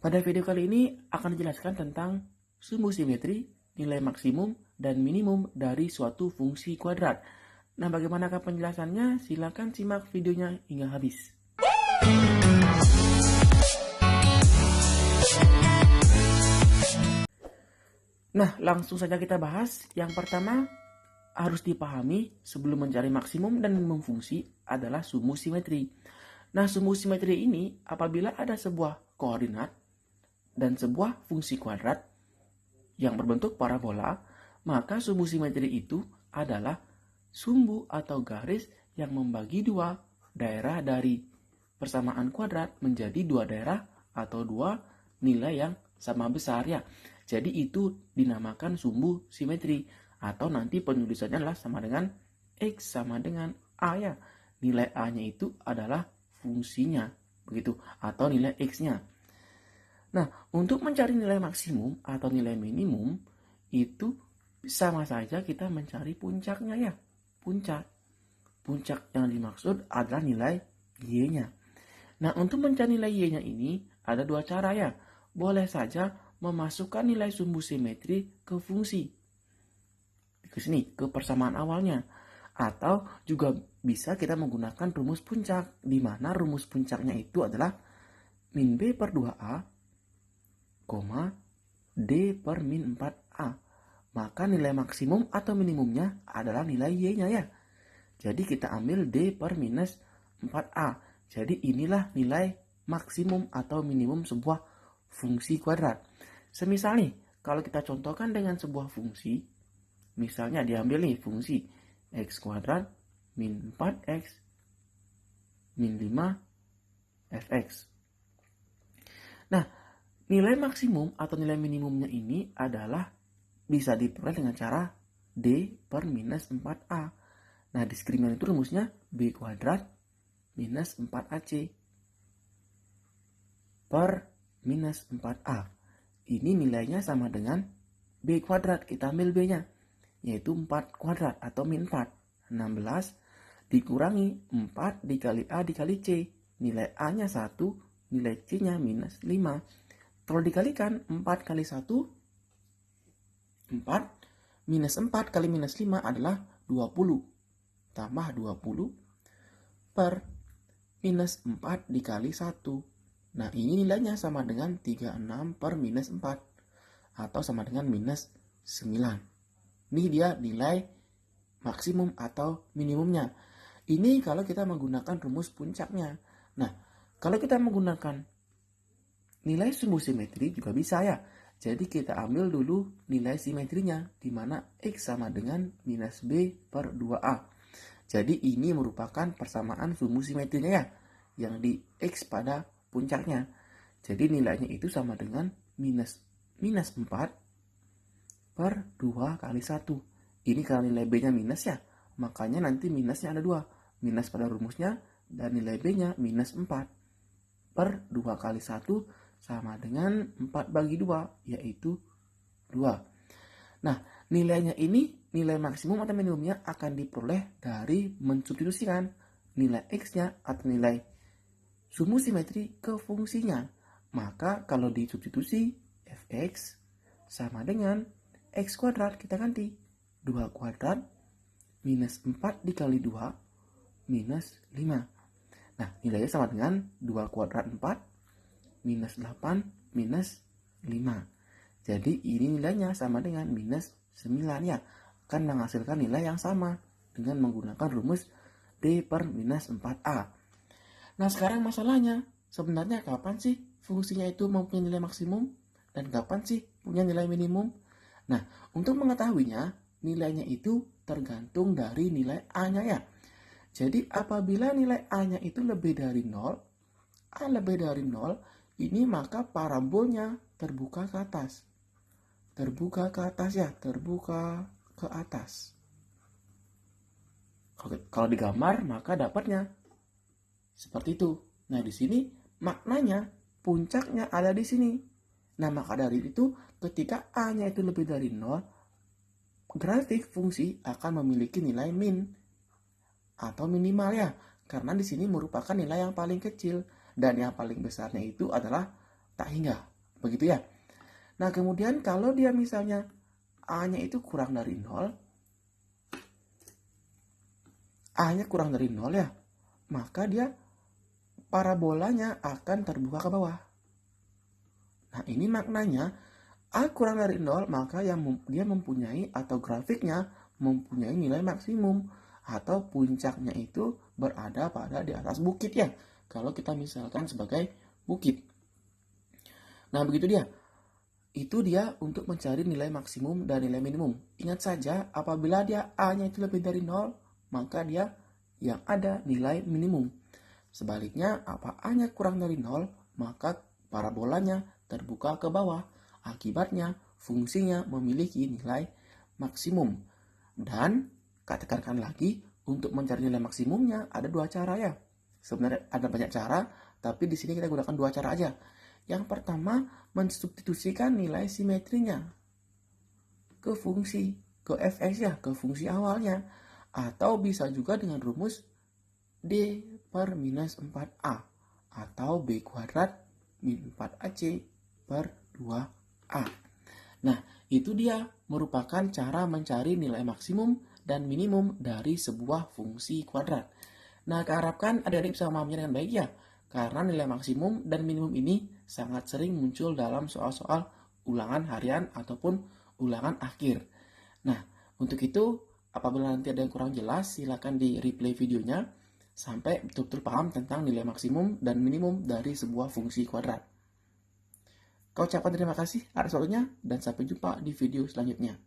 Pada video kali ini akan dijelaskan tentang sumbu simetri, nilai maksimum dan minimum dari suatu fungsi kuadrat. Nah, bagaimanakah penjelasannya? Silakan simak videonya hingga habis. Nah, langsung saja kita bahas. Yang pertama, harus dipahami sebelum mencari maksimum dan minimum fungsi adalah sumbu simetri. Nah, sumbu simetri ini apabila ada sebuah koordinat dan sebuah fungsi kuadrat yang berbentuk parabola, maka sumbu simetri itu adalah sumbu atau garis yang membagi dua daerah dari persamaan kuadrat menjadi dua daerah atau dua nilai yang sama besar ya. Jadi itu dinamakan sumbu simetri, atau nanti penulisannya adalah sama dengan X sama dengan A ya. Nilai A-nya itu adalah fungsinya, begitu, atau nilai X-nya. Nah, untuk mencari nilai maksimum atau nilai minimum, itu sama saja kita mencari puncaknya ya. Puncak yang dimaksud adalah nilai Y-nya. Nah, untuk mencari nilai Y-nya ini ada dua cara ya. Boleh saja memasukkan nilai sumbu simetri ke fungsi. Ke sini, ke persamaan awalnya. Atau juga bisa kita menggunakan rumus puncak, di mana rumus puncaknya itu adalah min B per 2A, D per min 4A. Maka nilai maksimum atau minimumnya adalah nilai Y-nya ya. Jadi kita ambil D per minus 4A. Jadi inilah nilai maksimum atau minimum sebuah fungsi kuadrat. Semisal nih, kalau kita contohkan dengan sebuah fungsi, misalnya diambil nih fungsi X kuadrat min 4X min 5 Fx. Nah, nilai maksimum atau nilai minimumnya ini adalah bisa diperoleh dengan cara D per minus 4A. Nah, diskriminator itu rumusnya B kuadrat minus 4AC per minus 4A. Ini nilainya sama dengan B kuadrat. Kita ambil B-nya, yaitu 4 kuadrat atau min 4. 16 dikurangi 4 dikali A dikali C. Nilai A-nya 1, nilai C-nya minus 5. Kalau dikalikan 4 kali 1, 4. Minus 4 kali minus 5 adalah 20. Tambah 20 per minus 4 dikali 1. Nah, ini nilainya sama dengan 36 per minus 4. Atau sama dengan minus 9. Ini dia nilai maksimum atau minimumnya. Ini kalau kita menggunakan rumus puncaknya. Nah, kalau kita menggunakan nilai sumbu simetri juga bisa ya. Jadi kita ambil dulu nilai simetrinya, di mana X sama dengan minus B per 2A. Jadi ini merupakan persamaan sumbu simetrinya ya, yang di X pada puncaknya. Jadi nilainya itu sama dengan minus 4 per 2 kali 1. Ini karena nilai B-nya minus ya, makanya nanti minusnya ada 2. Minus pada rumusnya, dan nilai B-nya minus 4 per 2 kali 1 sama dengan 4 bagi 2, yaitu 2. Nah, nilainya ini, nilai maksimum atau minimumnya akan diperoleh dari mensubstitusikan nilai X-nya atau nilai sumbu simetri ke fungsinya. Maka kalau disubstitusi, Fx sama dengan X kuadrat, kita ganti 2 kuadrat minus 4 dikali 2 minus 5. Nah, nilainya sama dengan 2 kuadrat 4 minus 8 minus 5. Jadi ini nilainya sama dengan minus 9 ya. Akan menghasilkan nilai yang sama dengan menggunakan rumus D per minus 4A. Nah, sekarang masalahnya, sebenarnya kapan sih fungsinya itu mempunyai nilai maksimum dan kapan sih punya nilai minimum? Nah, untuk mengetahuinya, nilainya itu tergantung dari nilai A-nya ya. Jadi apabila nilai A-nya itu lebih dari 0, A lebih dari 0, ini maka parabolnya terbuka ke atas. Terbuka ke atas ya, terbuka ke atas. Kalau digambar maka dapatnya seperti itu. Nah, di sini maknanya puncaknya ada di sini. Nah, maka dari itu ketika A-nya itu lebih dari 0, grafik fungsi akan memiliki nilai min atau minimal ya. Karena di sini merupakan nilai yang paling kecil dan yang paling besarnya itu adalah tak hingga. Begitu ya. Nah, kemudian kalau dia misalnya A-nya itu kurang dari 0, A-nya kurang dari 0 ya, maka dia parabolanya akan terbuka ke bawah. Nah, ini maknanya A kurang dari 0, maka dia mempunyai atau grafiknya mempunyai nilai maksimum atau puncaknya itu berada pada di atas bukit ya. Kalau kita misalkan sebagai bukit. Nah, begitu dia. Itu dia untuk mencari nilai maksimum dan nilai minimum. Ingat saja, apabila dia A-nya itu lebih dari 0, maka dia yang ada nilai minimum. Sebaliknya, apa A-nya kurang dari 0, maka parabolanya terbuka ke bawah. Akibatnya, fungsinya memiliki nilai maksimum. Dan, katakan lagi, untuk mencari nilai maksimumnya ada dua cara ya. Sebenarnya ada banyak cara, tapi di sini kita gunakan dua cara aja. Yang pertama, mensubstitusikan nilai simetrinya ke fungsi, ke fx ya, ke fungsi awalnya. Atau bisa juga dengan rumus D per minus 4A atau B kuadrat min 4AC per 2A. Nah, itu dia merupakan cara mencari nilai maksimum dan minimum dari sebuah fungsi kuadrat. Nah, keharapkan adik-adik bisa memahaminya dengan baik ya, karena nilai maksimum dan minimum ini sangat sering muncul dalam soal-soal ulangan harian ataupun ulangan akhir. Nah, untuk itu, apabila nanti ada yang kurang jelas, silakan di replay videonya sampai betul-betul paham tentang nilai maksimum dan minimum dari sebuah fungsi kuadrat. Kau ucapkan terima kasih atas waktunya dan sampai jumpa di video selanjutnya.